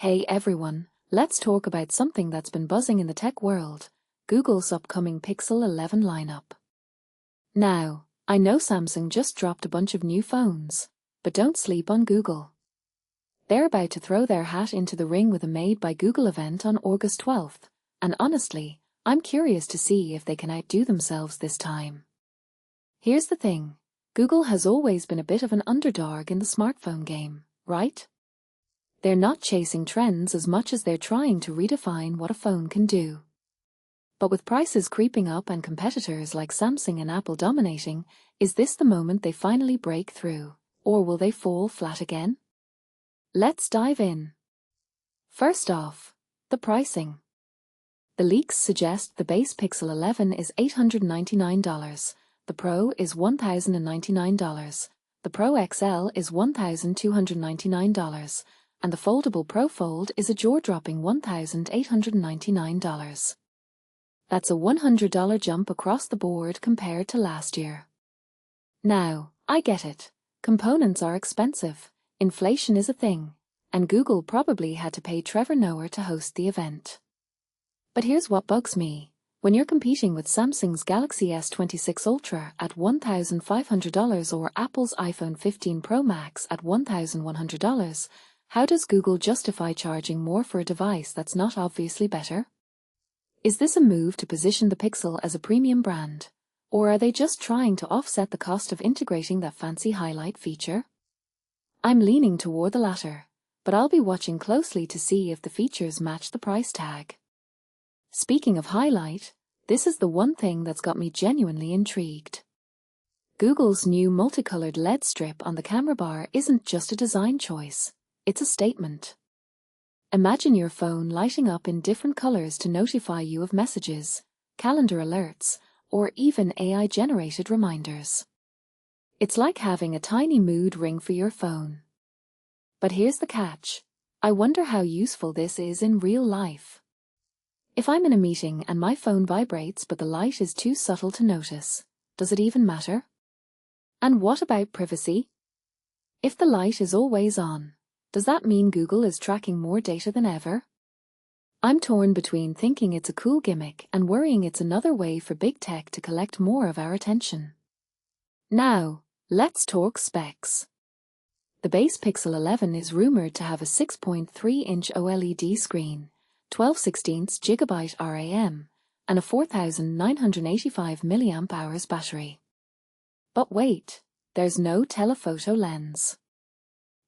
Hey everyone, let's talk about something that's been buzzing in the tech world, Google's upcoming Pixel 11 lineup. Now, I know Samsung just dropped a bunch of new phones, but don't sleep on Google. They're about to throw their hat into the ring with a Made by Google event on August 12th, and honestly, I'm curious to see if they can outdo themselves this time. Here's the thing, Google has always been a bit of an underdog in the smartphone game, right? They're not chasing trends as much as they're trying to redefine what a phone can do. But with prices creeping up and competitors like Samsung and Apple dominating, is this the moment they finally break through, or will they fall flat again? Let's dive in. First off, the pricing. The leaks suggest the base Pixel 11 is $899, the Pro is $1,099, the Pro XL is $1,299, and the foldable Pro Fold is a jaw-dropping $1,899. That's a $100 jump across the board compared to last year. Now, I get it. Components are expensive, inflation is a thing, and Google probably had to pay Trevor Noah to host the event. But here's what bugs me. When you're competing with Samsung's Galaxy S26 Ultra at $1,500 or Apple's iPhone 15 Pro Max at $1,100, how does Google justify charging more for a device that's not obviously better? Is this a move to position the Pixel as a premium brand, or are they just trying to offset the cost of integrating that fancy highlight feature? I'm leaning toward the latter, but I'll be watching closely to see if the features match the price tag. Speaking of highlight, this is the one thing that's got me genuinely intrigued. Google's new multicolored LED strip on the camera bar isn't just a design choice. It's a statement. Imagine your phone lighting up in different colors to notify you of messages, calendar alerts, or even AI-generated reminders. It's like having a tiny mood ring for your phone. But here's the catch. I wonder how useful this is in real life. If I'm in a meeting and my phone vibrates but the light is too subtle to notice, does it even matter? And what about privacy? If the light is always on, does that mean Google is tracking more data than ever? I'm torn between thinking it's a cool gimmick and worrying it's another way for big tech to collect more of our attention. Now, let's talk specs. The base Pixel 11 is rumored to have a 6.3-inch OLED screen, 12/16 GB RAM, and a 4,985 mAh battery. But wait, there's no telephoto lens.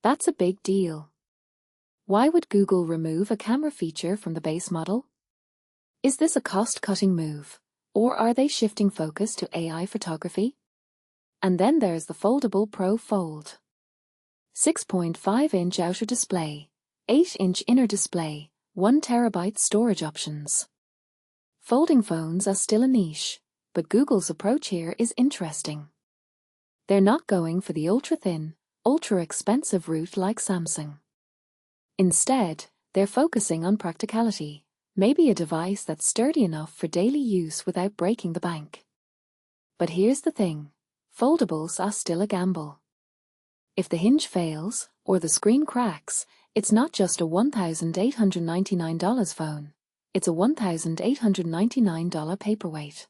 That's a big deal. Why would Google remove a camera feature from the base model? Is this a cost-cutting move, or are they shifting focus to AI photography? And then there's the foldable Pro Fold. 6.5-inch outer display, 8-inch inner display, 1 TB storage options. Folding phones are still a niche, but Google's approach here is interesting. They're not going for the ultra-thin, ultra-expensive route like Samsung. Instead, they're focusing on practicality, maybe a device that's sturdy enough for daily use without breaking the bank. But here's the thing, foldables are still a gamble. If the hinge fails, or the screen cracks, it's not just a $1,899 phone, it's a $1,899 paperweight.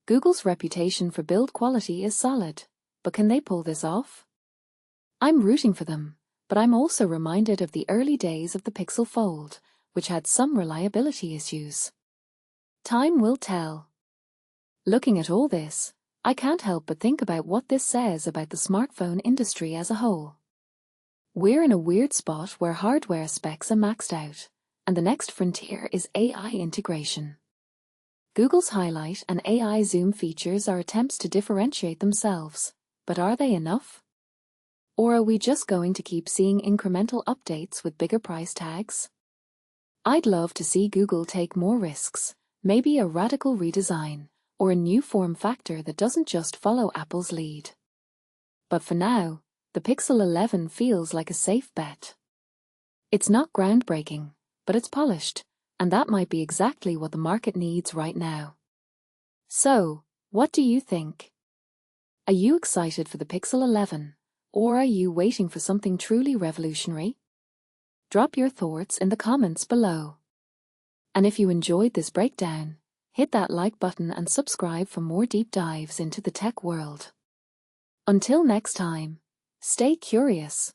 Google's reputation for build quality is solid, but can they pull this off? I'm rooting for them, but I'm also reminded of the early days of the Pixel Fold, which had some reliability issues. Time will tell. Looking at all this, I can't help but think about what this says about the smartphone industry as a whole. We're in a weird spot where hardware specs are maxed out, and the next frontier is AI integration. Google's highlight and AI zoom features are attempts to differentiate themselves, but are they enough? Or are we just going to keep seeing incremental updates with bigger price tags? I'd love to see Google take more risks, maybe a radical redesign, or a new form factor that doesn't just follow Apple's lead. But for now, the Pixel 11 feels like a safe bet. It's not groundbreaking, but it's polished, and that might be exactly what the market needs right now. So, what do you think? Are you excited for the Pixel 11? Or are you waiting for something truly revolutionary? Drop your thoughts in the comments below. And if you enjoyed this breakdown, hit that like button and subscribe for more deep dives into the tech world. Until next time, stay curious.